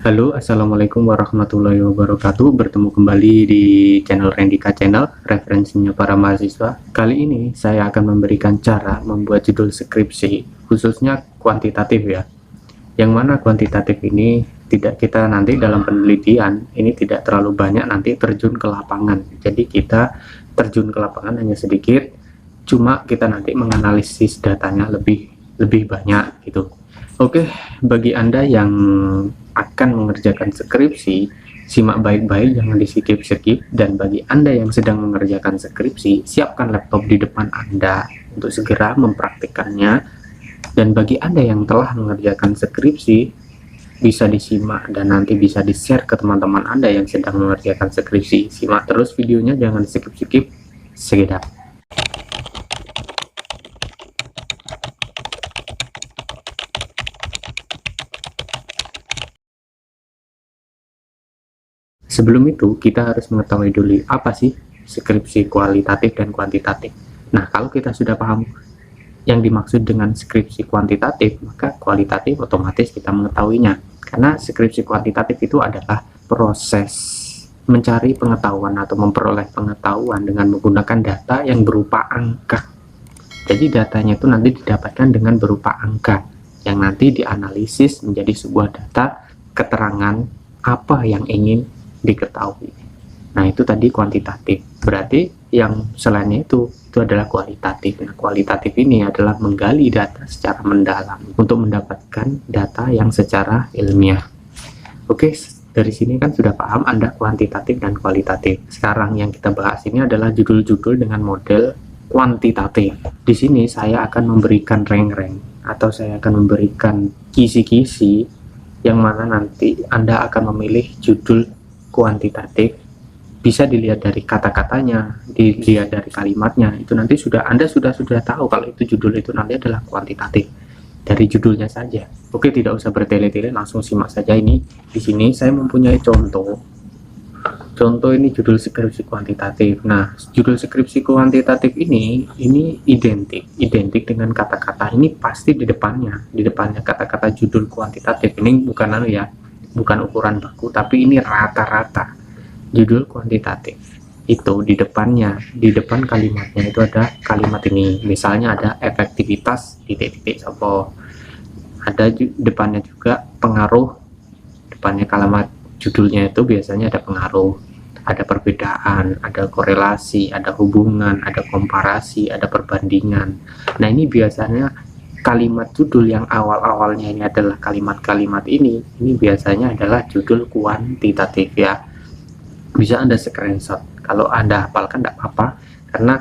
Halo, Assalamualaikum warahmatullahi wabarakatuh. Bertemu kembali di channel Rendika Channel, referensinya para mahasiswa. Kali ini saya akan memberikan cara membuat judul skripsi, khususnya kuantitatif ya. Yang mana kuantitatif ini tidak kita nanti dalam penelitian, ini tidak terlalu banyak nanti terjun ke lapangan. Jadi kita terjun ke lapangan hanya sedikit, cuma kita nanti menganalisis datanya lebih banyak gitu. Oke, bagi Anda yang akan mengerjakan skripsi, simak baik-baik, jangan di-skip-skip. Dan bagi Anda yang sedang mengerjakan skripsi, siapkan laptop di depan Anda untuk segera mempraktikkannya. Dan bagi Anda yang telah mengerjakan skripsi, bisa disimak dan nanti bisa di-share ke teman-teman Anda yang sedang mengerjakan skripsi. Simak terus videonya, jangan di-skip-skip. Sekedap. Sebelum itu, kita harus mengetahui dulu apa sih skripsi kualitatif dan kuantitatif. Nah, kalau kita sudah paham yang dimaksud dengan skripsi kuantitatif, maka kualitatif otomatis kita mengetahuinya. Karena skripsi kuantitatif itu adalah proses mencari pengetahuan atau memperoleh pengetahuan dengan menggunakan data yang berupa angka. Jadi datanya itu nanti didapatkan dengan berupa angka, yang nanti dianalisis menjadi sebuah data keterangan apa yang ingin diketahui. Nah, itu tadi kuantitatif. Berarti yang selainnya itu adalah kualitatif. Nah, kualitatif ini adalah menggali data secara mendalam untuk mendapatkan data yang secara ilmiah. Oke, dari sini kan sudah paham Anda kuantitatif dan kualitatif. Sekarang yang kita bahas ini adalah judul-judul dengan model kuantitatif. Di sini saya akan memberikan rank-rank atau saya akan memberikan kisi-kisi yang mana nanti Anda akan memilih judul kuantitatif. Bisa dilihat dari kata-katanya, dilihat dari kalimatnya. Itu nanti Anda sudah tahu kalau itu judul itu nanti adalah kuantitatif dari judulnya saja. Oke, tidak usah bertele-tele, langsung simak saja ini. Di sini saya mempunyai contoh ini judul skripsi kuantitatif. Nah, judul skripsi kuantitatif ini identik dengan kata-kata ini pasti di depannya kata-kata judul kuantitatif. Ini bukan ukuran baku, tapi ini rata-rata judul kuantitatif itu di depan kalimatnya itu ada kalimat ini. Misalnya ada efektivitas titik-titik sopo, ada depannya juga pengaruh, depannya kalimat judulnya itu biasanya ada pengaruh, ada perbedaan, ada korelasi, ada hubungan, ada komparasi, ada perbandingan. Nah, ini biasanya kalimat judul yang awal-awalnya ini adalah kalimat-kalimat ini biasanya adalah judul kuantitatif ya. Bisa Anda screenshot, kalau Anda hafalkan tidak apa-apa, karena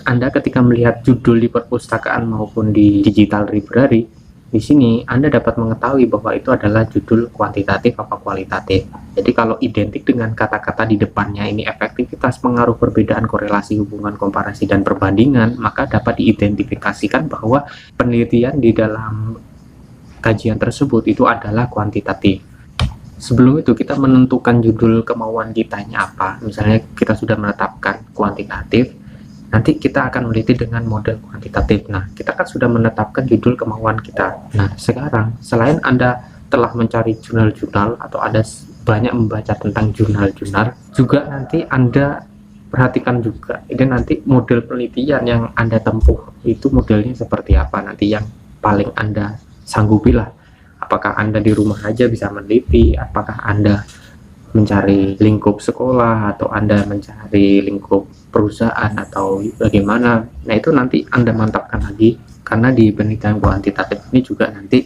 Anda ketika melihat judul di perpustakaan maupun di digital library, di sini Anda dapat mengetahui bahwa itu adalah judul kuantitatif apa kualitatif. Jadi kalau identik dengan kata-kata di depannya ini efektivitas, pengaruh, perbedaan, korelasi, hubungan, komparasi, dan perbandingan, maka dapat diidentifikasikan bahwa penelitian di dalam kajian tersebut itu adalah kuantitatif. Sebelum itu kita menentukan judul kemauan kitanya apa. Misalnya kita sudah menetapkan kuantitatif, nanti kita akan meneliti dengan model kuantitatif. Nah, kita kan sudah menetapkan judul kemauan kita. Nah, sekarang selain Anda telah mencari jurnal-jurnal atau Anda banyak membaca tentang jurnal-jurnal, juga nanti Anda perhatikan juga ini nanti model penelitian yang Anda tempuh itu modelnya seperti apa, nanti yang paling Anda sanggupi lah. Apakah Anda di rumah aja bisa meneliti, apakah Anda mencari lingkup sekolah, atau Anda mencari lingkup perusahaan, atau bagaimana. Nah, itu nanti Anda mantapkan lagi, karena di penelitian kuantitatif ini juga nanti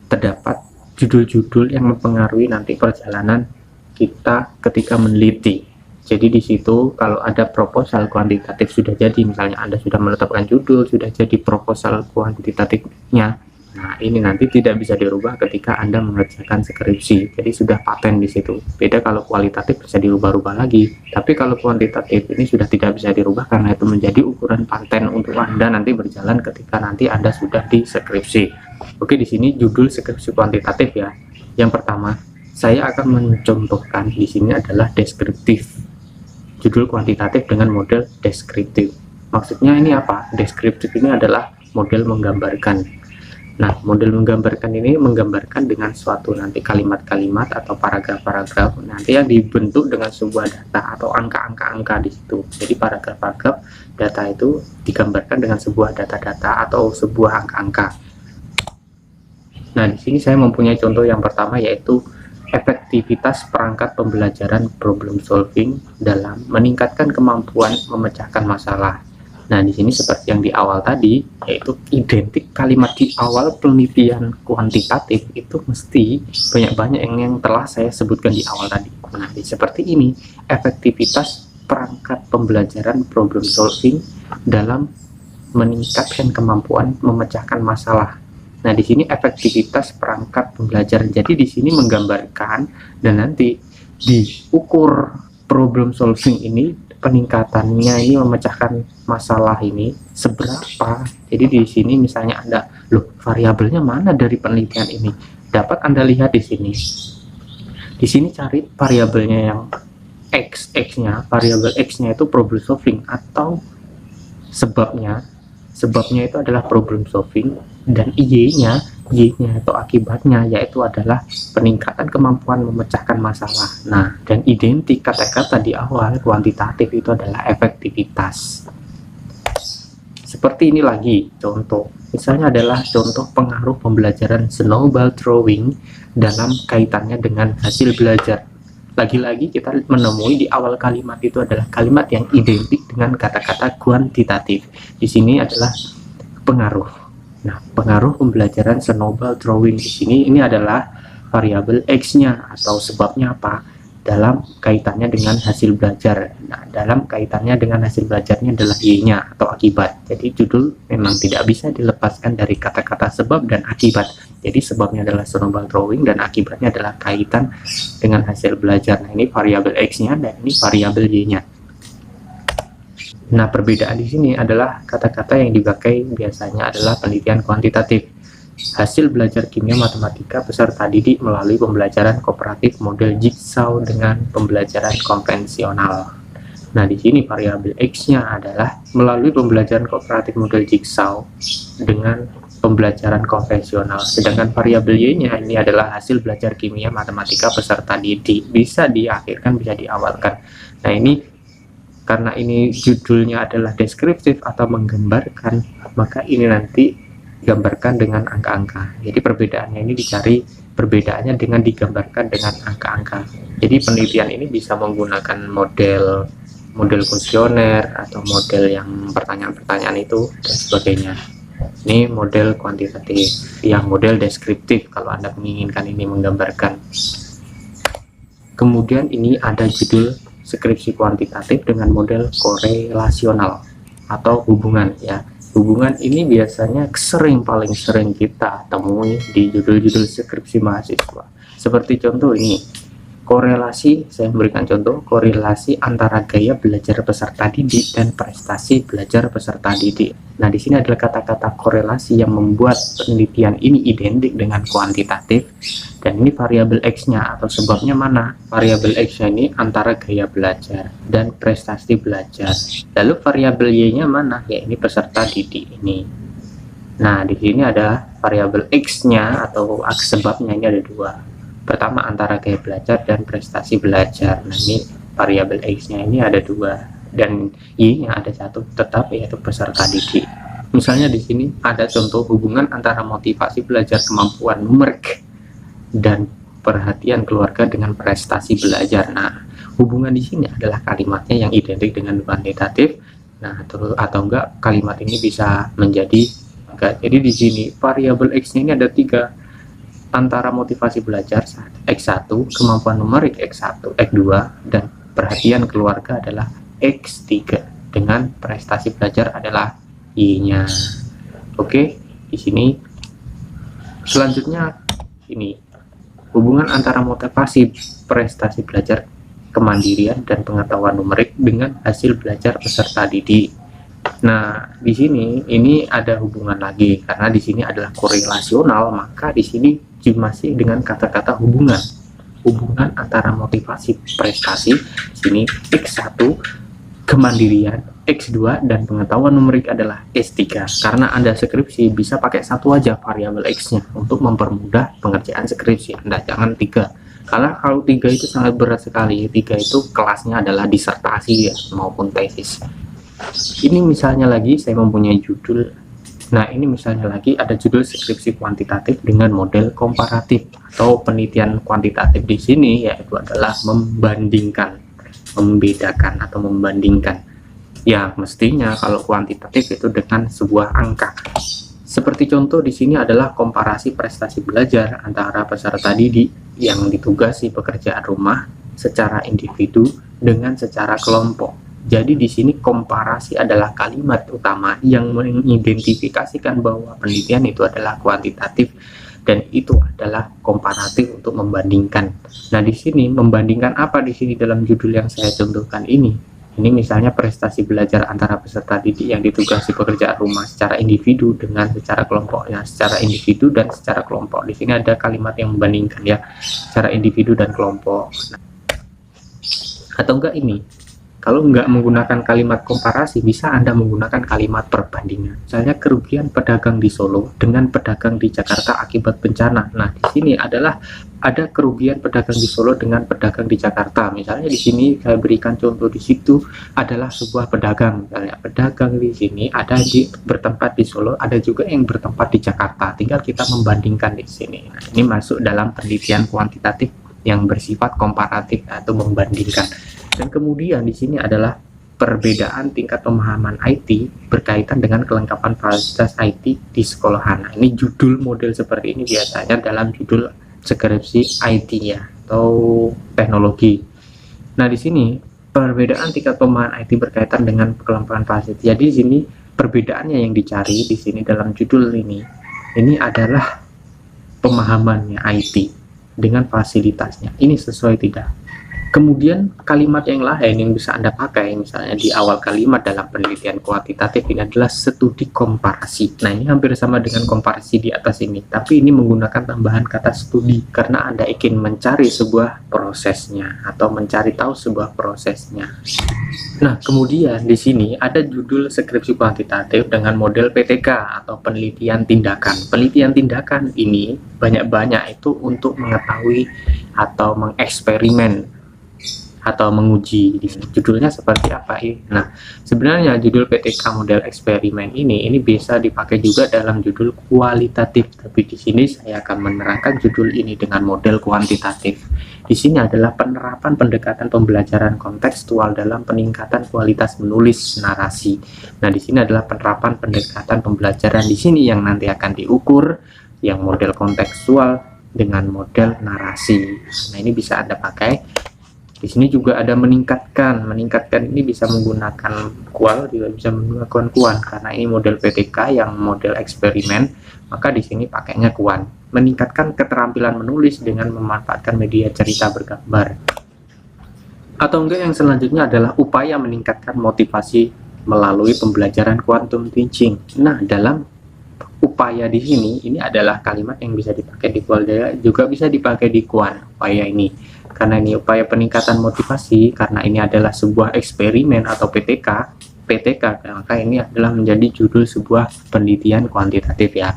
terdapat judul-judul yang mempengaruhi nanti perjalanan kita ketika meneliti. Jadi di situ kalau ada proposal kuantitatif sudah jadi, misalnya Anda sudah menetapkan judul, sudah jadi proposal kuantitatifnya. Nah, ini nanti tidak bisa dirubah ketika Anda mengerjakan skripsi. Jadi sudah paten di situ. Beda kalau kualitatif bisa dirubah-rubah lagi. Tapi kalau kuantitatif ini sudah tidak bisa dirubah karena itu menjadi ukuran paten untuk Anda nanti berjalan ketika nanti Anda sudah di skripsi. Oke, di sini judul skripsi kuantitatif ya. Yang pertama, saya akan mencontohkan di sini adalah deskriptif. Judul kuantitatif dengan model deskriptif. Maksudnya ini apa? Deskriptif ini adalah model menggambarkan. Nah, model menggambarkan ini menggambarkan dengan suatu nanti kalimat-kalimat atau paragraf-paragraf nanti yang dibentuk dengan sebuah data atau angka-angka di situ. Jadi paragraf-paragraf data itu digambarkan dengan sebuah data-data atau sebuah angka-angka. Nah, di sini saya mempunyai contoh yang pertama, yaitu efektivitas perangkat pembelajaran problem solving dalam meningkatkan kemampuan memecahkan masalah. Nah, di sini seperti yang di awal tadi, yaitu identik kalimat di awal penelitian kuantitatif itu mesti banyak-banyak yang telah saya sebutkan di awal tadi. Nah, seperti ini, efektivitas perangkat pembelajaran problem solving dalam meningkatkan kemampuan memecahkan masalah. Nah, di sini efektivitas perangkat pembelajaran. Jadi di sini menggambarkan dan nanti diukur problem solving ini, peningkatannya ini memecahkan masalah ini seberapa. Jadi di sini misalnya ada, loh, variabelnya mana dari penelitian ini? Dapat Anda lihat di sini. Di sini cari variabelnya yang x-nya, variabel x-nya itu problem solving atau sebabnya itu adalah problem solving, dan y-nya atau akibatnya yaitu adalah peningkatan kemampuan memecahkan masalah. Nah, dan identik kata-kata di awal kuantitatif itu adalah efektivitas. Seperti ini lagi contoh, misalnya adalah contoh pengaruh pembelajaran snowball throwing dalam kaitannya dengan hasil belajar. Lagi-lagi kita menemui di awal kalimat itu adalah kalimat yang identik dengan kata-kata kuantitatif. Di sini adalah pengaruh. Nah, pengaruh pembelajaran snowball throwing di sini ini adalah variabel x-nya atau sebabnya apa dalam kaitannya dengan hasil belajar. Nah, dalam kaitannya dengan hasil belajarnya adalah y-nya atau akibat. Jadi judul memang tidak bisa dilepaskan dari kata-kata sebab dan akibat. Jadi sebabnya adalah snowball throwing dan akibatnya adalah kaitan dengan hasil belajar. Nah, ini variabel x-nya dan ini variabel y-nya. Nah, perbedaan di sini adalah kata-kata yang dipakai biasanya adalah penelitian kuantitatif. Hasil belajar kimia matematika peserta didik melalui pembelajaran kooperatif model jigsaw dengan pembelajaran konvensional. Nah, di sini variabel x-nya adalah melalui pembelajaran kooperatif model jigsaw dengan pembelajaran konvensional. Sedangkan variabel y-nya ini adalah hasil belajar kimia matematika peserta didik. Bisa diakhirkan, bisa diawalkan. Nah, ini karena ini judulnya adalah deskriptif atau menggambarkan, maka ini nanti digambarkan dengan angka-angka. Jadi perbedaannya ini dicari perbedaannya dengan digambarkan dengan angka-angka. Jadi penelitian ini bisa menggunakan model kuesioner atau model yang pertanyaan-pertanyaan itu dan sebagainya. Ini model kuantitatif, yang model deskriptif kalau Anda menginginkan ini menggambarkan. Kemudian ini ada judul skripsi kuantitatif dengan model korelasional atau hubungan, ya. Hubungan ini biasanya paling sering kita temui di judul-judul skripsi mahasiswa. Seperti contoh ini, korelasi, saya memberikan contoh, korelasi antara gaya belajar peserta didik dan prestasi belajar peserta didik. Nah, di sini adalah kata-kata korelasi yang membuat penelitian ini identik dengan kuantitatif. Dan ini variabel x-nya atau sebabnya mana? Variabel x-nya ini antara gaya belajar dan prestasi belajar. Lalu variabel y-nya mana? Ya, ini peserta didik ini. Nah, di sini ada variabel x-nya atau sebabnya ini ada dua. Pertama antara gaya belajar dan prestasi belajar. Nah, ini variabel x-nya ini ada dua dan y-nya ada satu tetap, yaitu peserta didik. Misalnya di sini ada contoh hubungan antara motivasi belajar kemampuan numerik dan perhatian keluarga dengan prestasi belajar. Nah, hubungan di sini adalah kalimatnya yang identik dengan kuantitatif. Nah, atau enggak kalimat ini bisa menjadi enggak. Jadi di sini variabel x-nya ini ada tiga, antara motivasi belajar x1, kemampuan numerik x1, x2, dan perhatian keluarga adalah x3 dengan prestasi belajar adalah y-nya. Oke, di sini selanjutnya ini hubungan antara motivasi prestasi belajar, kemandirian dan pengetahuan numerik dengan hasil belajar peserta didik. Nah, di sini ini ada hubungan lagi karena di sini adalah korelasional, maka di sini masih dengan kata-kata hubungan antara motivasi prestasi, sini x1 kemandirian X2 dan pengetahuan numerik adalah S3. Karena Anda skripsi bisa pakai satu aja variabel X-nya untuk mempermudah pengerjaan skripsi Anda, jangan 3. Karena kalau 3 itu sangat berat sekali. 3 itu kelasnya adalah disertasi ya, maupun tesis. Ini misalnya lagi saya mempunyai judul. Nah, ini misalnya lagi ada judul skripsi kuantitatif dengan model komparatif atau penelitian kuantitatif di sini yaitu adalah membandingkan, membedakan atau membandingkan. Ya, mestinya kalau kuantitatif itu dengan sebuah angka. Seperti contoh di sini adalah komparasi prestasi belajar antara peserta didik yang ditugasi pekerjaan rumah secara individu dengan secara kelompok. Jadi di sini komparasi adalah kalimat utama yang mengidentifikasikan bahwa penelitian itu adalah kuantitatif dan itu adalah komparatif untuk membandingkan. Nah, di sini membandingkan apa di sini dalam judul yang saya contohkan ini? Ini misalnya prestasi belajar antara peserta didik yang ditugasi pekerjaan rumah secara individu dengan secara kelompoknya, secara individu dan secara kelompok. Di sini ada kalimat yang membandingkan ya, secara individu dan kelompok. Nah, atau enggak ini, kalau enggak menggunakan kalimat komparasi, bisa Anda menggunakan kalimat perbandingan. Misalnya kerugian pedagang di Solo dengan pedagang di Jakarta akibat bencana. Nah, di sini adalah ada kerugian pedagang di Solo dengan pedagang di Jakarta. Misalnya di sini saya berikan contoh di situ adalah sebuah pedagang. Misalnya pedagang di sini ada bertempat di Solo, ada juga yang bertempat di Jakarta. Tinggal kita membandingkan di sini. Nah, ini masuk dalam penelitian kuantitatif yang bersifat komparatif atau membandingkan. Dan kemudian di sini adalah perbedaan tingkat pemahaman IT berkaitan dengan kelengkapan fasilitas IT di sekolahan. Nah, ini judul model seperti ini biasanya dalam judul skripsi IT ya, atau teknologi. Nah, di sini perbedaan tingkat pemahaman IT berkaitan dengan kelengkapan fasilitas. Jadi di sini perbedaannya yang dicari di sini dalam judul ini adalah pemahamannya IT dengan fasilitasnya. Ini sesuai tidak? Kemudian kalimat yang lain yang bisa Anda pakai misalnya di awal kalimat dalam penelitian kuantitatif ini adalah studi komparasi. Nah, ini hampir sama dengan komparasi di atas ini, tapi ini menggunakan tambahan kata studi karena Anda ingin mencari sebuah prosesnya atau mencari tahu sebuah prosesnya. Nah, kemudian di sini ada judul skripsi kuantitatif dengan model PTK atau penelitian tindakan. Penelitian tindakan ini banyak-banyak itu untuk mengetahui atau mengeksperimen atau menguji. Di sini judulnya seperti apa ini? Nah, sebenarnya judul PTK model eksperimen ini bisa dipakai juga dalam judul kualitatif, tapi di sini saya akan menerangkan judul ini dengan model kuantitatif. Di sini adalah penerapan pendekatan pembelajaran kontekstual dalam peningkatan kualitas menulis narasi. Nah, di sini adalah penerapan pendekatan pembelajaran di sini yang nanti akan diukur, yang model kontekstual dengan model narasi. Nah, ini bisa Anda pakai. Di sini juga ada meningkatkan ini bisa menggunakan kual, juga bisa menggunakan kuan karena ini model PTK yang model eksperimen, maka di sini pakainya kuan. Meningkatkan keterampilan menulis dengan memanfaatkan media cerita bergambar. Atau enggak yang selanjutnya adalah upaya meningkatkan motivasi melalui pembelajaran quantum teaching. Nah, dalam upaya di sini ini adalah kalimat yang bisa dipakai di kual, juga bisa dipakai di kuan. Upaya ini karena ini upaya peningkatan motivasi, karena ini adalah sebuah eksperimen atau PTK, maka ini adalah menjadi judul sebuah penelitian kuantitatif ya.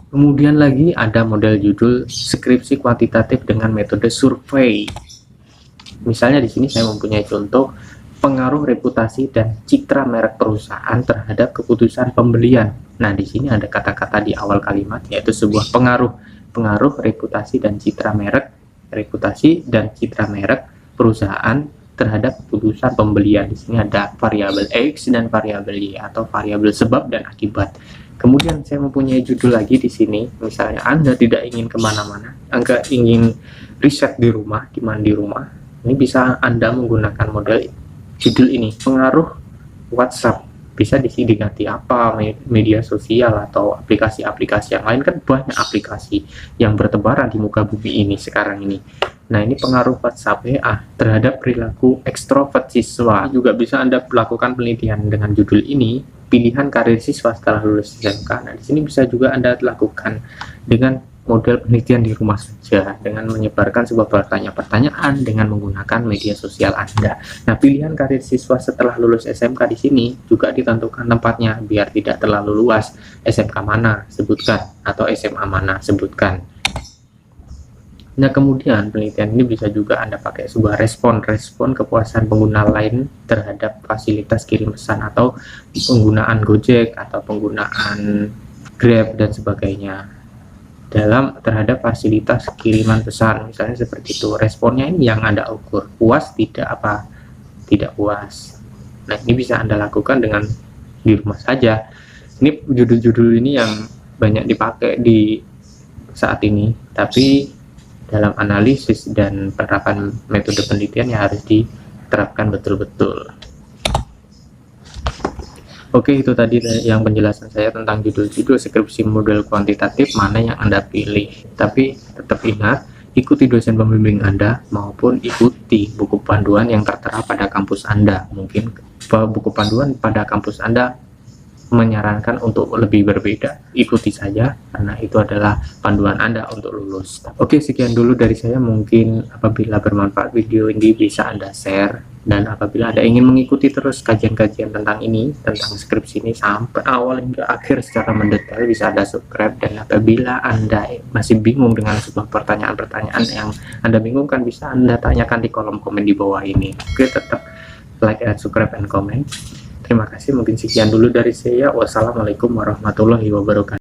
Kemudian lagi ada model judul skripsi kuantitatif dengan metode survei. Misalnya di sini saya mempunyai contoh pengaruh reputasi dan citra merek perusahaan terhadap keputusan pembelian. Nah, di sini ada kata-kata di awal kalimat yaitu sebuah pengaruh reputasi dan citra merek perusahaan terhadap keputusan pembelian. Di sini ada variabel X dan variabel Y atau variabel sebab dan akibat. Kemudian saya mempunyai judul lagi di sini. Misalnya Anda tidak ingin kemana-mana, Anda ingin riset di rumah, di rumah. Ini bisa Anda menggunakan model judul ini, pengaruh WhatsApp. Bisa diganti apa, media sosial atau aplikasi-aplikasi yang lain, kan banyak aplikasi yang bertebaran di muka bumi ini sekarang ini. Nah, ini pengaruh WhatsApp WA terhadap perilaku ekstrovert siswa. Juga bisa Anda lakukan penelitian dengan judul ini, pilihan karir siswa setelah lulus SMK. Nah, di sini bisa juga Anda lakukan dengan model penelitian di rumah saja dengan menyebarkan sebuah pertanyaan-pertanyaan dengan menggunakan media sosial Anda. Nah, pilihan karir siswa setelah lulus SMK di sini juga ditentukan tempatnya biar tidak terlalu luas. SMK mana sebutkan atau SMA mana sebutkan. Nah, kemudian penelitian ini bisa juga Anda pakai sebuah respon kepuasan pengguna lain terhadap fasilitas kirim pesan atau penggunaan Gojek atau penggunaan Grab dan sebagainya terhadap fasilitas kiriman pesan, misalnya seperti itu. Responnya ini yang Anda ukur, puas tidak puas. Nah, ini bisa Anda lakukan dengan di rumah saja. Ini judul-judul ini yang banyak dipakai di saat ini, tapi dalam analisis dan penerapan metode penelitian yang harus diterapkan betul-betul. Oke, itu tadi yang penjelasan saya tentang judul-judul skripsi model kuantitatif mana yang Anda pilih. Tapi tetap ingat, ikuti dosen pembimbing Anda maupun ikuti buku panduan yang tertera pada kampus Anda. Mungkin buku panduan pada kampus Anda menyarankan untuk lebih berbeda. Ikuti saja karena itu adalah panduan Anda untuk lulus. Oke, sekian dulu dari saya. Mungkin apabila bermanfaat video ini bisa Anda share, dan apabila Anda ingin mengikuti terus kajian-kajian tentang skripsi ini sampai awal hingga akhir secara mendetail, bisa Anda subscribe. Dan apabila Anda masih bingung dengan sebuah pertanyaan-pertanyaan yang Anda bingungkan, bisa Anda tanyakan di kolom komen di bawah ini. Oke, tetap like and subscribe and comment. Terima kasih, mungkin sekian dulu dari saya. Wassalamualaikum warahmatullahi wabarakatuh.